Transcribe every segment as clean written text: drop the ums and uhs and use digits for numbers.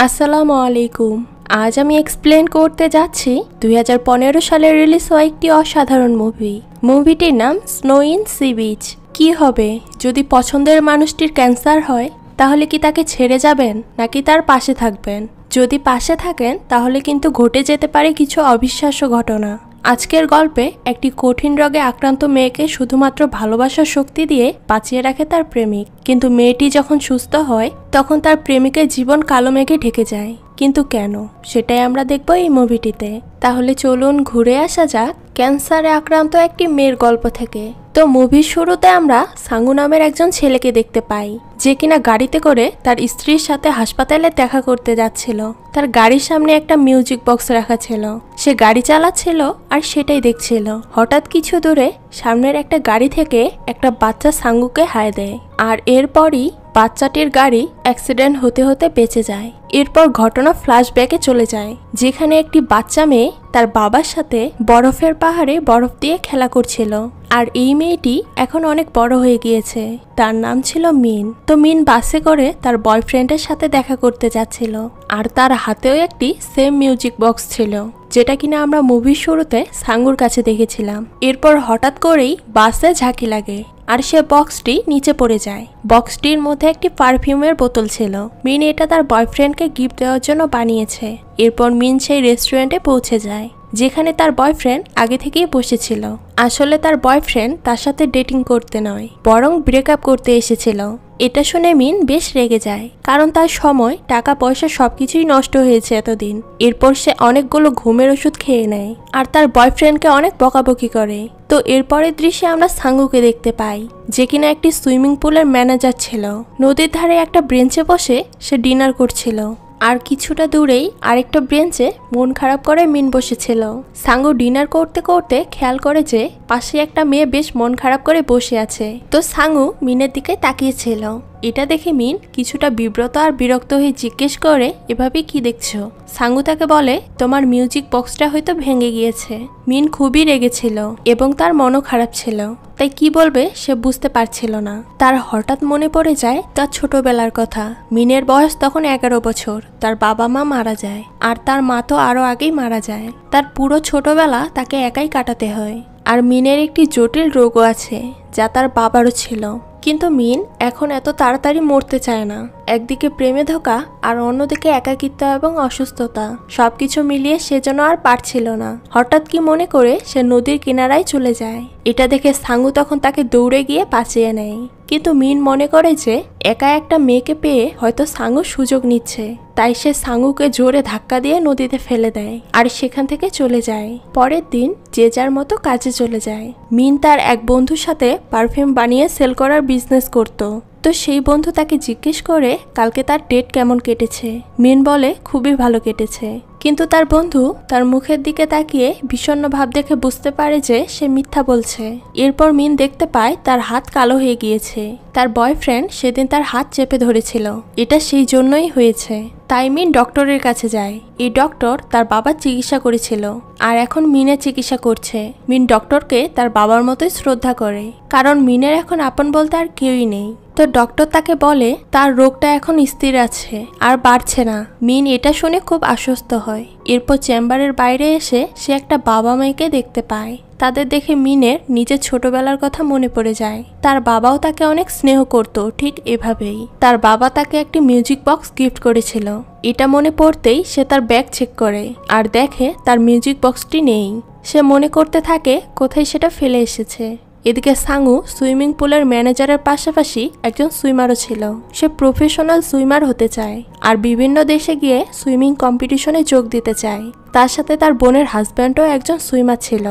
আসসালামু আলাইকুম। আজ আমি এক্সপ্লেন করতে যাচ্ছি 2015 সালে রিলিজ হওয়া একটি অসাধারণ মুভিটির নাম স্নো ইন সি বিচ। কি হবে যদি পছন্দের মানুষটির ক্যান্সার হয়? তাহলে কি তাকে ছেড়ে যাবেন নাকি তার পাশে থাকবেন? যদি পাশে থাকেন তাহলে কিন্তু ঘটে যেতে পারে কিছু অবিশ্বাস্য ঘটনা। আজকের গল্পে একটি কঠিন রোগে আক্রান্ত মেয়েকে শুধুমাত্র ভালোবাসার শক্তি দিয়ে বাঁচিয়ে রাখে তার প্রেমিক, কিন্তু মেয়েটি যখন সুস্থ হয় তখন তার প্রেমিকের জীবন কালো মেঘে ঢেকে যায়। কিন্তু কেন, সেটাই আমরা দেখব এই মুভিটিতে। তাহলে চলুন ঘুরে আসা যাক ক্যান্সারে আক্রান্ত একটি মেয়ের গল্প থেকে। তো মুভির শুরুতে আমরা সাঙ্গু নামের একজন ছেলেকে দেখতে পাই, যে কিনা গাড়িতে করে তার স্ত্রীর সাথে হাসপাতালে দেখা করতে যাচ্ছিল। তার গাড়ির সামনে একটা মিউজিক বক্স রাখা ছিল, সে গাড়ি চালাচ্ছিল আর সেটাই দেখছিল। হঠাৎ কিছু দূরে সামনের একটা গাড়ি থেকে একটা বাচ্চা সাঙ্গুকে হায় দেয়, আর এরপরই বাচ্চাটির গাড়ি অ্যাক্সিডেন্ট হতে হতে বেঁচে যায়। এরপর ঘটনা ফ্ল্যাশব্যাকে চলে যায়, যেখানে একটি বাচ্চা মেয়ে তার বাবার সাথে বরফের পাহাড়ে বরফ দিয়ে খেলা করছিল। আর এই মেয়েটি এখন অনেক বড় হয়ে গিয়েছে, তার নাম ছিল মিন। তো মিন বাসে করে তার বয়ফ্রেন্ডের সাথে দেখা করতে যাচ্ছিল, আর তার হাতেও একটি সেম মিউজিক বক্স ছিল, যেটা কিনা আমরা মুভির শুরুতে সাঙ্গুর কাছে দেখেছিলাম। এরপর হঠাৎ করেই বাসে ঝাঁকি লাগে আর সে বক্সটি নিচে পড়ে যায়। বক্সটির মধ্যে একটি পারফিউমের বোতল ছিল। মিন এটা তার বয়ফ্রেন্ডকে গিফট দেওয়ার জন্য বানিয়েছে। এরপর মিন সেই রেস্টুরেন্টে পৌঁছে যায়, যেখানে তার বয়ফ্রেন্ড আগে থেকেই বসেছিল। আসলে তার বয়ফ্রেন্ড তার সাথে ডেটিং করতে নয়, বরং ব্রেকআপ করতে এসেছিল। এটা শুনে মিন বেশ রেগে যায়, কারণ তার সময়, টাকা পয়সা সবকিছুই নষ্ট হয়েছে এতদিন। এরপর সে অনেকগুলো ঘুমের ওষুধ খেয়ে নেয় আর তার বয়ফ্রেন্ডকে অনেক বকাবকি করে। তো এরপরের দৃশ্যে আমরা সাঙ্গুকে দেখতে পাই, যে কিনা একটি সুইমিং পুলের ম্যানেজার ছিল। নদীর ধারে একটা বেঞ্চে বসে সে ডিনার করছিল, আর কিছুটা দূরেই আরেকটা বেঞ্চে মন খারাপ করে মিন বসেছিল। সাঙ্গু ডিনার করতে করতে খেয়াল করে যে পাশে একটা মেয়ে বেশ মন খারাপ করে বসে আছে। তো সাঙ্গু মিনের দিকে তাকিয়েছিল। এটা দেখে মিন কিছুটা বিব্রত আর বিরক্ত হয়ে জিজ্ঞেস করে, এভাবে কি দেখছো? সাঙ্গু তাকে বলে, তোমার মিউজিক বক্সটা হয়তো ভেঙে গিয়েছে। মিন খুবই রেগেছিল এবং তার মনও খারাপ ছিল, তাই কি বলবে সে বুঝতে পারছিল না। তার হঠাৎ মনে পড়ে যায় তার ছোটবেলার কথা। মিনের বয়স তখন 11 বছর। তার বাবা মা মারা যায়, আর তার মা তো আরো আগেই মারা যায়। তার পুরো ছোটবেলা তাকে একাই কাটাতে হয়। আর মিনের একটি জটিল রোগও আছে, যা তার বাবারও ছিল। কিন্তু মিন এখন এত তাড়াতাড়ি মরতে চায় না। একদিকে প্রেমে ধোঁকা আর অন্যদিকে একাকিত্ব এবং অসুস্থতা, সবকিছু মিলিয়ে সে যেন আর পারছিল না। হঠাৎ কি মনে করে সে নদীর কিনারায় চলে যায়। এটা দেখে সাঙ্গু তখন তাকে দৌড়ে গিয়ে বাঁচিয়ে নেয়। কিন্তু মিন মনে করে যে একা একটা মেয়েকে পেয়ে হয়তো সাঙ্গু সুযোগ নিচ্ছে, তাই সে সাঙ্গুকে জোরে ধাক্কা দিয়ে নদীতে ফেলে দেয় আর সেখান থেকে চলে যায়। পরের দিন যে যার মতো কাজে চলে যায়। মিন তার এক বন্ধুর সাথে পারফিউম বানিয়ে সেল করার বিজনেস করত। তো সেই বন্ধু তাকে জিজ্ঞেস করে কালকে তার ডেট কেমন কেটেছে। মিন বলে খুবই ভালো কেটেছে, কিন্তু তার বন্ধু তার মুখের দিকে তাকিয়ে বিষণ্ণ ভাব দেখে বুঝতে পারে যে সে মিথ্যা বলছে। এরপর মিন দেখতে পায় তার হাত কালো হয়ে গিয়েছে। তার বয়ফ্রেন্ড সেদিন তার হাত চেপে ধরেছিল, এটা সেই জন্যই হয়েছে। তাই মিন ডক্টরের কাছে যায়। এই ডক্টর তার বাবার চিকিৎসা করেছিল, আর এখন মিনের চিকিৎসা করছে। মিন ডক্টরকে তার বাবার মতোই শ্রদ্ধা করে, কারণ মিনের এখন আপন বলতে আর কেউই নেই। তো ডক্টর তাকে বলে তার রোগটা এখন স্থির আছে আর বাড়ছে না। মিন এটা শুনে খুব আশ্বস্ত হয়। এরপর চেম্বারের বাইরে এসে সে একটা বাবা মেয়েকে দেখতে পায়। তাদের দেখে মিনের নিজের ছোটবেলার কথা মনে পড়ে যায়। তার বাবাও তাকে অনেক স্নেহ করত, ঠিক এভাবেই। তার বাবা তাকে একটি মিউজিক বক্স গিফট করেছিল। এটা মনে পড়তেই সে তার ব্যাগ চেক করে আর দেখে তার মিউজিক বক্সটি নেই। সে মনে করতে থাকে কোথায় সেটা ফেলে এসেছে। এদিকে সাঙ্গু সুইমিং পুলের ম্যানেজারের পাশাপাশি একজন সুইমারও ছিল। সে প্রফেশনাল সুইমার হতে চায় আর বিভিন্ন দেশে গিয়ে সুইমিং কম্পিটিশনে যোগ দিতে চায়। তার সাথে তার বোনের হাজব্যান্ডও একজন সুইমার ছিল।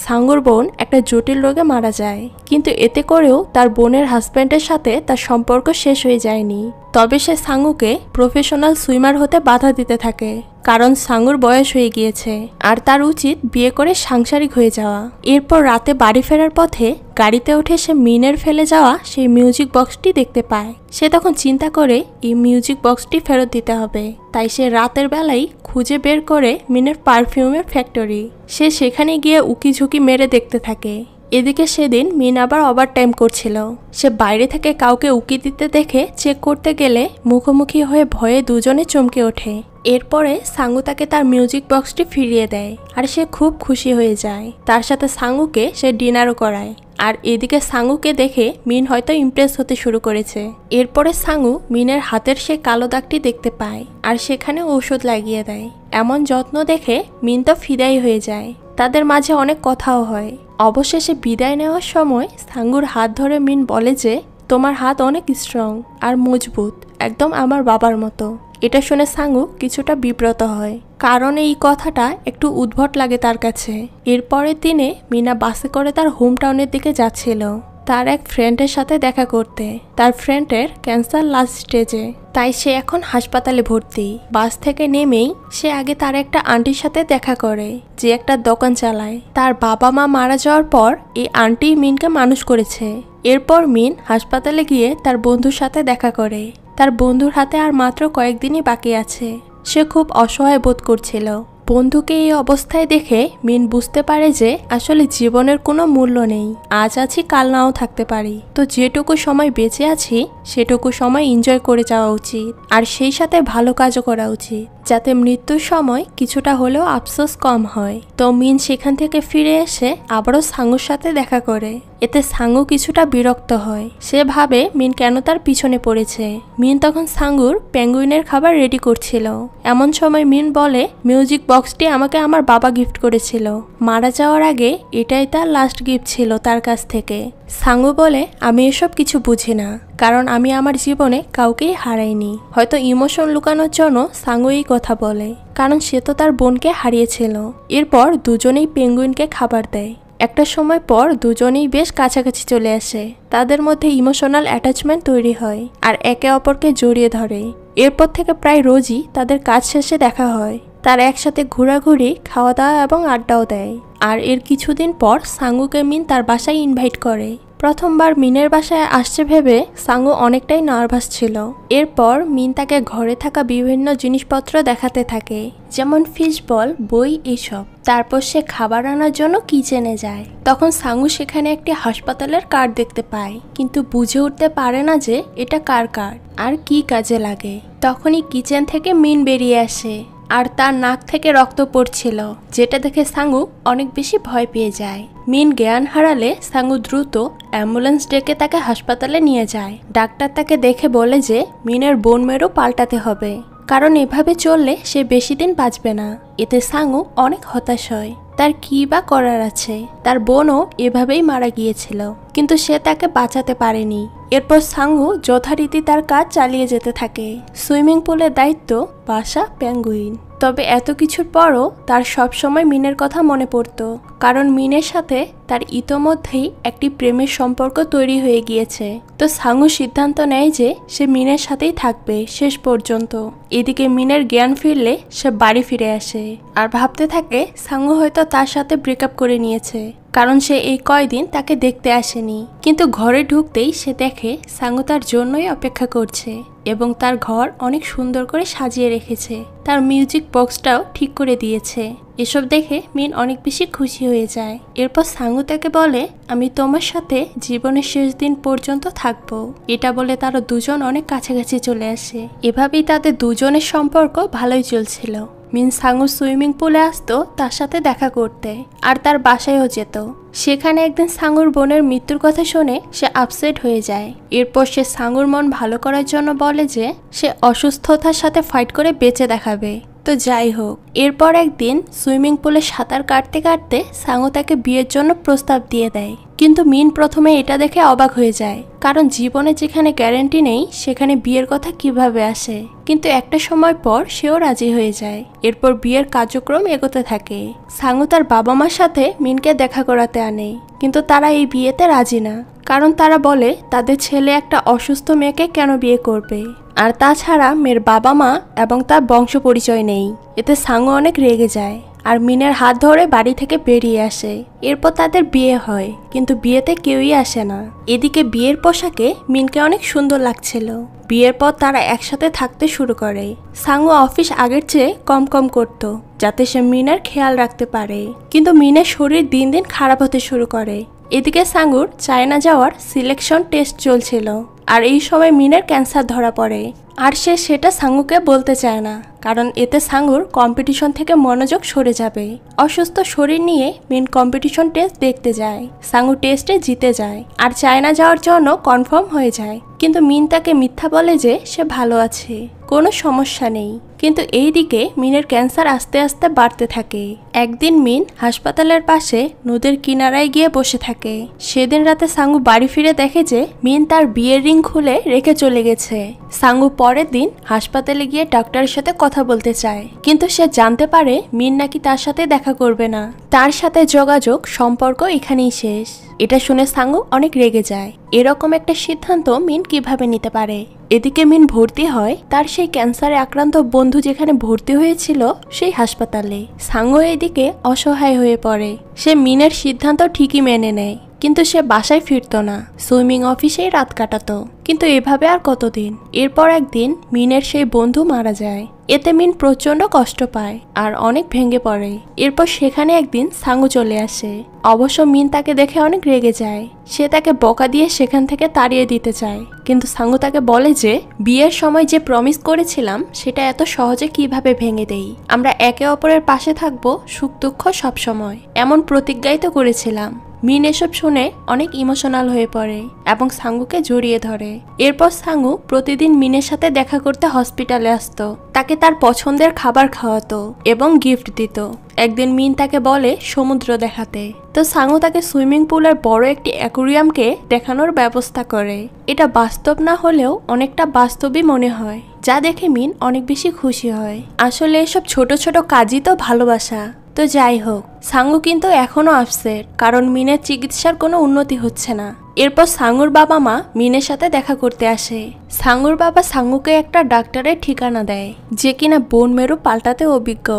সাঙ্গুর বোন একটা জটিল রোগে মারা যায়, কিন্তু এতে করেও তার বোনের হাজব্যান্ডের সাথে তার সম্পর্ক শেষ হয়ে যায়নি। তবে সে সাঙ্গুকে প্রফেশনাল সুইমার হতে বাধা দিতে থাকে, কারণ সাঙ্গুর বয়স হয়ে গিয়েছে আর তার উচিত বিয়ে করে সাংসারিক হয়ে যাওয়া। এরপর রাতে বাড়ি ফেরার পথে গাড়িতে উঠে সে মিনের ফেলে যাওয়া সেই মিউজিক বক্সটি দেখতে পায়। সে তখন চিন্তা করে এই মিউজিক বক্সটি ফেরত দিতে হবে। তাই সে রাতের বেলায় খুঁজে বের করে মিনের পারফিউমের ফ্যাক্টরি। সে সেখানে গিয়ে উকি ঝুঁকি মেরে দেখতে থাকে। এদিকে সেদিন মিন আবার ওভারটাইম করছিল। সে বাইরে থেকে কাউকে উকি দিতে দেখে চেক করতে গেলে মুখোমুখি হয়ে ভয়ে দুজনে চমকে ওঠে। এরপরে সাঙ্গু তাকে তার মিউজিক বক্সটি ফিরিয়ে দেয় আর সে খুব খুশি হয়ে যায়। তার সাথে সাঙ্গুকে সে ডিনারও করায়। আর এদিকে সাঙ্গুকে দেখে মিন হয়তো ইমপ্রেস হতে শুরু করেছে। এরপরে সাঙ্গু মিনের হাতের সে কালো দাগটি দেখতে পায় আর সেখানে ঔষধ লাগিয়ে দেয়। এমন যত্ন দেখে মিন তো ফিদাই হয়ে যায়। তাদের মাঝে অনেক কথাও হয়। অবশেষে বিদায় নেওয়ার সময় সাঙ্গুর হাত ধরে মিন বলে যে তোমার হাত অনেক স্ট্রং আর মজবুত, একদম আমার বাবার মতো। এটা শুনে সাঙ্গু কিছুটা বিব্রত হয়, কারণ এই কথাটা একটু উদ্ভট লাগে তার কাছে। এরপরের দিনে মিনা বাসে করে তার হোম টাউনের দিকে যাচ্ছিল তার এক ফ্রেন্ডের সাথে দেখা করতে। তার ফ্রেন্ডের ক্যান্সার লাস্ট স্টেজে, তাই সে এখন হাসপাতালে ভর্তি। বাস থেকে নেমেই সে আগে তার একটা আন্টির সাথে দেখা করে যে একটা দোকান চালায়। তার বাবা মা মারা যাওয়ার পর এই আন্টি মিনকে মানুষ করেছে। এরপর মিন হাসপাতালে গিয়ে তার বন্ধুর সাথে দেখা করে। তার বন্ধুর হাতে আর মাত্র কয়েকদিনই বাকি আছে। সে খুব অসহায় বোধ করছিল। বন্ধুকে এই অবস্থায় দেখে মিন বুঝতে পারে যে আসলে জীবনের কোনো মূল্য নেই। আজ আছি কাল নাও থাকতে পারি, তো যেটুকু সময় বেঁচে আছি সেটুকু সময় এনজয় করে যাওয়া উচিত, আর সেই সাথে ভালো কাজও করা উচিত, যাতে মৃত্যুর সময় কিছুটা হলেও আফসোস কম হয়। তো মিন সেখান থেকে ফিরে এসে আবারও সাঙ্গুর সাথে দেখা করে। এতে সাঙ্গু কিছুটা বিরক্ত হয়। সে ভাবে মিন কেন তার পিছনে পড়েছে। মিন তখন সাঙ্গুর পেঙ্গুইনের খাবার রেডি করছিল। এমন সময় মিন বলে মিউজিক বক্সটি আমাকে আমার বাবা গিফট করেছিল। মারা যাওয়ার আগে এটাই তার লাস্ট গিফট ছিল তার কাছ থেকে। সাঙ্গু বলে আমি এসব কিছু বুঝি না, কারণ আমি আমার জীবনে কাউকেই হারাইনি। হয়তো ইমোশন লুকানোর জন্য সাঙ্গু এই কথা বলে, কারণ সে তো তার বোনকে হারিয়েছিল। এরপর দুজনেই পেঙ্গুইনকে খাবার দেয়। একটা সময় পর দুজনেই বেশ কাছাকাছি চলে আসে। তাদের মধ্যে ইমোশনাল অ্যাটাচমেন্ট তৈরি হয় আর একে অপরকে জড়িয়ে ধরে। এরপর থেকে প্রায় রোজই তাদের কাজ শেষে দেখা হয়। তারা একসাথে ঘোরাঘুরি, খাওয়া দাওয়া এবং আড্ডাও দেয়। আর এর কিছুদিন পর সাঙ্গুকে মিন তার বাসায় ইনভাইট করে। প্রথমবার মিনের বাসায় আসছে ভেবে সাঙ্গু অনেকটাই নার্ভাস ছিল। এরপর মিন তাকে ঘরে থাকা বিভিন্ন জিনিসপত্র দেখাতে থাকে, যেমন ফিশ বল, বই, এইসব। তারপর সে খাবার আনার জন্য কিচেনে যায়। তখন সাঙ্গু সেখানে একটি হাসপাতালের কার্ড দেখতে পায়, কিন্তু বুঝে উঠতে পারে না যে এটা কার কার্ড আর কি কাজে লাগে। তখনই কিচেন থেকে মিন বেরিয়ে আসে আর তার নাক থেকে রক্ত পড়ছিল, যেটা দেখে সাঙ্গু অনেক বেশি ভয় পেয়ে যায়। মিন জ্ঞান হারালে সাঙ্গু দ্রুত অ্যাম্বুলেন্স ডেকে তাকে হাসপাতালে নিয়ে যায়। ডাক্তার তাকে দেখে বলে যে মিনের বোন মেরু পাল্টাতে হবে, কারণ এভাবে চললে সে বেশি দিন বাঁচবে না। এতে সাঙ্গু অনেক হতাশ হয়। তার কি বা করার আছে, তার বোনও এভাবেই মারা গিয়েছিল, কিন্তু সে তাকে বাঁচাতে পারেনি। এরপর সাঙ্গু যথারীতি তার কাজ চালিয়ে যেতে থাকে। সুইমিং পুলের দায়িত্ব বাসা পেঙ্গুইন। তবে এত কিছুর পরও তার সবসময় মিনের কথা মনে পড়ত, কারণ মিনের সাথে তার ইতোমধ্যেই একটি প্রেমের সম্পর্ক তৈরি হয়ে গিয়েছে। তো সাঙ্গু সিদ্ধান্ত নেয় যে সে মিনের সাথেই থাকবে শেষ পর্যন্ত। এদিকে মিনের জ্ঞান ফিরলে সে বাড়ি ফিরে আসে আর ভাবতে থাকে সাঙ্গু হয়তো তার সাথে ব্রেকআপ করে নিয়েছে, কারণ সে এই কয়দিন তাকে দেখতে আসেনি। কিন্তু ঘরে ঢুকতেই সে দেখে সাঙ্গু তার জন্যই অপেক্ষা করছে এবং তার ঘর অনেক সুন্দর করে সাজিয়ে রেখেছে। তার মিউজিক বক্সটাও ঠিক করে দিয়েছে। এসব দেখে মিন অনেক বেশি খুশি হয়ে যায়। এরপর সাঙ্গু তাকে বলে আমি তোমার সাথে জীবনের শেষ দিন পর্যন্ত থাকবো। এটা বলে তারা দুজন অনেক কাছাকাছি চলে আসে। এভাবেই তাদের দুজনের সম্পর্ক ভালোই চলছিল। মিন সাঙ্গু সুইমিং পুলে আসতো তার সাথে দেখা করতে, আর তার বাসায়ও যেত। সেখানে একদিন সাঙ্গুর বোনের মৃত্যুর কথা শুনে সে আপসেট হয়ে যায়। এরপর সে সাঙ্গুর মন ভালো করার জন্য বলে যে সে অসুস্থতার সাথে ফাইট করে বেঁচে দেখাবে। তো যাই হোক, এরপর একদিন সুইমিং পুলে সাঁতার কাটতে কাটতে সাঙ্গু তাকে বিয়ের জন্য প্রস্তাব দিয়ে দেয়। কিন্তু মিন প্রথমে এটা দেখে অবাক হয়ে যায়, কারণ জীবনে যেখানে গ্যারান্টি নেই সেখানে বিয়ের কথা কিভাবে আসে। কিন্তু একটা সময় পর সেও রাজি হয়ে যায়। এরপর বিয়ের কার্যক্রম এগোতে থাকে। সাঙ্গু তার বাবা মার সাথে মিনকে দেখা করাতে আনে, কিন্তু তারা এই বিয়েতে রাজি না, কারণ তারা বলে তাদের ছেলে একটা অসুস্থ মেয়েকে কেন বিয়ে করবে, আর তাছাড়া মেয়ের বাবা মা এবং তার বংশ পরিচয় নেই। এতে সাঙ্গু অনেক রেগে যায় আর মিনের হাত ধরে বাড়ি থেকে বেরিয়ে আসে। এরপর তাদের বিয়ে হয়, কিন্তু বিয়েতে কেউই আসে না। এদিকে বিয়ের পোশাকে মিনকে অনেক সুন্দর লাগছিল। বিয়ের পর তারা একসাথে থাকতে শুরু করে। সাঙ্গু অফিস আগের চেয়ে কম কম করত, যাতে সে মিনের খেয়াল রাখতে পারে। কিন্তু মিনের শরীর দিন দিন খারাপ হতে শুরু করে, এদিকে সাঙ্গুর চায়না যাওয়ার সিলেকশন টেস্ট চলছিল, আর এই সময় মিনের ক্যান্সার ধরা পড়ে। আর সে সেটা সাঙ্গুকে বলতে চায় না, কারণ এতে সাঙ্গুর কম্পিটিশন থেকে মনোযোগ সরে যাবে। অসুস্থ শরীর নিয়ে মিন কম্পিটিশন টেস্ট দেখতে যায়। সাঙ্গু টেস্টে জিতে যায় আর চায়না যাওয়ার জন্য কনফার্ম হয়ে যায়। কিন্তু মিন তাকে মিথ্যা বলে যে সে ভালো আছে, কোনো সমস্যা নেই। কিন্তু এইদিকে মিনের ক্যান্সার আস্তে আস্তে বাড়তে থাকে। একদিন মিন হাসপাতালের পাশে নদীর কিনারায় গিয়ে বসে থাকে। সেদিন রাতে সাঙ্গু বাড়ি ফিরে দেখে যে মিন তার বিয়ের রিং খুলে রেখে চলে গেছে। সাঙ্গু পরের দিন হাসপাতালে গিয়ে ডাক্তারের সাথে কথা বলতে চায়, কিন্তু সে জানতে পারে মিন নাকি তার সাথে দেখা করবে না। তার সাথে যোগাযোগ সম্পর্ক এখানেই শেষ। এটা শুনে সাঙ্গু অনেক রেগে যায়। এরকম একটা সিদ্ধান্ত মিন কিভাবে নিতে পারে। এদিকে মিন ভর্তি হয় তার সেই ক্যান্সারে আক্রান্ত বন্ধু যেখানে ভর্তি হয়েছিল সেই হাসপাতালে। সাঙ্গু এদিকে অসহায় হয়ে পড়ে। সে মিনের সিদ্ধান্ত ঠিকই মেনে নেয়, কিন্তু সে বাসায় ফিরত না, সুইমিং অফিসেই রাত কাটাতো। কিন্তু এভাবে আর কতদিন। এরপর একদিন মিনের সেই বন্ধু মারা যায়। এতে মিন প্রচন্ড কষ্ট পায় আর অনেক ভেঙে পড়ে। এরপর সেখানে একদিন সাঙ্গু চলে আসে। অবশ্য মিন তাকে দেখে অনেক রেগে যায়। সে তাকে বকা দিয়ে সেখান থেকে তাড়িয়ে দিতে চায়, কিন্তু সাঙ্গু তাকে বলে যে বিয়ের সময় যে প্রমিস করেছিলাম সেটা এত সহজে কিভাবে ভেঙে দেই। আমরা একে অপরের পাশে থাকবো সুখ দুঃখ সবসময়, এমন প্রতিজ্ঞাই তো করেছিলাম। মিন এসব শুনে অনেক ইমোশনাল হয়ে পড়ে এবং সাঙ্গুকে জড়িয়ে ধরে। এরপর সাঙ্গু প্রতিদিন মিনের সাথে দেখা করতে হসপিটালে আসতো, তাকে তার পছন্দের খাবার খাওয়াতো এবং গিফট দিত। একদিন মিন তাকে বলে সমুদ্র দেখাতে, তো সাঙ্গু তাকে সুইমিং পুলের বড় একটি অ্যাকুরিয়ামকে দেখানোর ব্যবস্থা করে। এটা বাস্তব না হলেও অনেকটা বাস্তবই মনে হয়, যা দেখে মিন অনেক বেশি খুশি হয়। আসলে এসব ছোট ছোট কাজই তো ভালোবাসা। তো যাই হোক, সাঙ্গু কিন্তু এখনো আপসেট, কারণ মিনের চিকিৎসার কোনো উন্নতি হচ্ছে না। এরপর সাঙ্গুর বাবা মা মিনের সাথে দেখা করতে আসে। সাঙ্গুর বাবা সাঙ্গুকে একটা ডাক্তারের ঠিকানা দেয় যে কিনা বোন মেরু পাল্টাতে অভিজ্ঞ।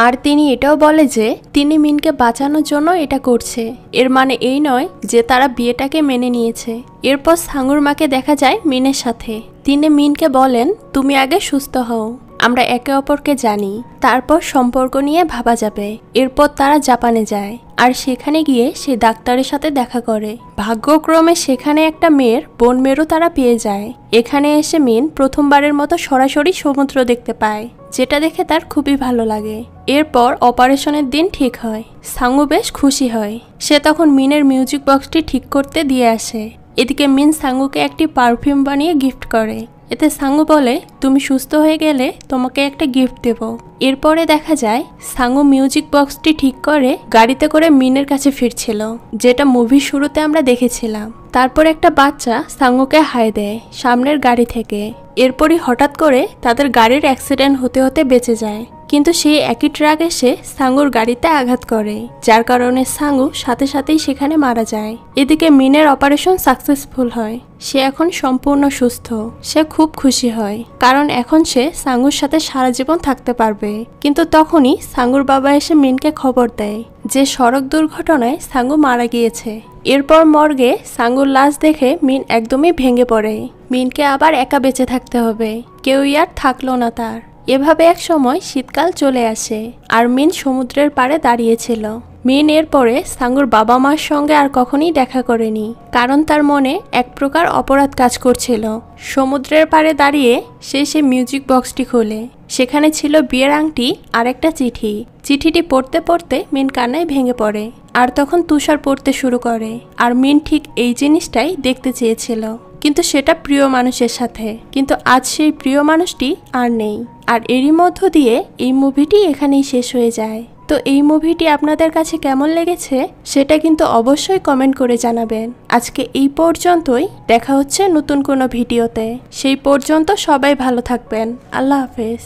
আর তিনি এটাও বলে যে তিনি মিনকে বাঁচানোর জন্য এটা করছে। এর মানে এই নয় যে তারা বিয়েটাকে মেনে নিয়েছে। এরপর সাঙ্গুর মাকে দেখা যায় মিনের সাথে। তিনি মিনকে বলেন, তুমি আগে সুস্থ হও, আমরা একে অপরকে জানি, তারপর সম্পর্ক নিয়ে ভাবা যাবে। এরপর তারা জাপানে যায় আর সেখানে গিয়ে সে ডাক্তারের সাথে দেখা করে। ভাগ্যক্রমে সেখানে একটা মেয়ের বোন মেরু তারা পেয়ে যায়। এখানে এসে মিন প্রথমবারের মতো সরাসরি সমুদ্র দেখতে পায়, যেটা দেখে তার খুবই ভালো লাগে। এরপর অপারেশনের দিন ঠিক হয়। সাঙ্গু বেশ খুশি হয়। সে তখন মিনের মিউজিক বক্সটি ঠিক করতে দিয়ে আসে। এদিকে মিন সাঙ্গুকে একটি পারফিউম বানিয়ে গিফট করে। এতে সাঙ্গু বলে, তুমি সুস্থ হয়ে গেলে তোমাকে একটা গিফট দেব। এরপরে দেখা যায় সাঙ্গু মিউজিক বক্সটি ঠিক করে গাড়িতে করে মিনের কাছে ফিরছিল, যেটা মুভির শুরুতে আমরা দেখেছিলাম। তারপর একটা বাচ্চা সাঙ্গুকে হাই দেয় সামনের গাড়ি থেকে। এরপরই হঠাৎ করে তাদের গাড়ির অ্যাক্সিডেন্ট হতে হতে বেঁচে যায়। কিন্তু সেই একই ট্রাক এসে সাঙ্গুর গাড়িতে আঘাত করে, যার কারণে সাঙ্গু সাথে সাথেই সেখানে মারা যায়। এদিকে মিনের অপারেশন সাকসেসফুল হয়। সে এখন সম্পূর্ণ সুস্থ। সে খুব খুশি হয়, কারণ এখন সে সাঙ্গুর সাথে সারা জীবন থাকতে পারবে। কিন্তু তখনই সাঙ্গুর বাবা এসে মিনকে খবর দেয় যে সড়ক দুর্ঘটনায় সাঙ্গু মারা গিয়েছে। এরপর মর্গে সাঙ্গুর লাশ দেখে মিন একদমই ভেঙে পড়ে। মিনকে আবার একা বেঁচে থাকতে হবে, কেউই আর থাকলো না তার। এভাবে এক সময় শীতকাল চলে আসে আর মিন সমুদ্রের পাড়ে দাঁড়িয়েছিল। মিন এরপরে সাঙ্গুর বাবা মার সঙ্গে আর কখনই দেখা করেনি, কারণ তার মনে এক প্রকার অপরাধ কাজ করছিল। সমুদ্রের পাড়ে দাঁড়িয়ে সে মিউজিক বক্সটি খোলে। সেখানে ছিল বিয়ের আংটি আর একটা চিঠি। চিঠিটি পড়তে পড়তে মিন কান্নায় ভেঙে পড়ে আর তখন তুষার পড়তে শুরু করে। আর মিন ঠিক এই জিনিসটাই দেখতে চেয়েছিল, কিন্তু সেটা প্রিয় মানুষের সাথে। কিন্তু আজ সেই প্রিয় মানুষটি আর নেই। আর এরই মধ্য দিয়ে এই মুভিটি এখানেই শেষ হয়ে যায়। তো এই মুভিটি আপনাদের কাছে কেমন লেগেছে সেটা কিন্তু অবশ্যই কমেন্ট করে জানাবেন। আজকে এই পর্যন্তই, দেখা হচ্ছে নতুন কোনো ভিডিওতে। সেই পর্যন্ত সবাই ভালো থাকবেন। আল্লাহ হাফেজ।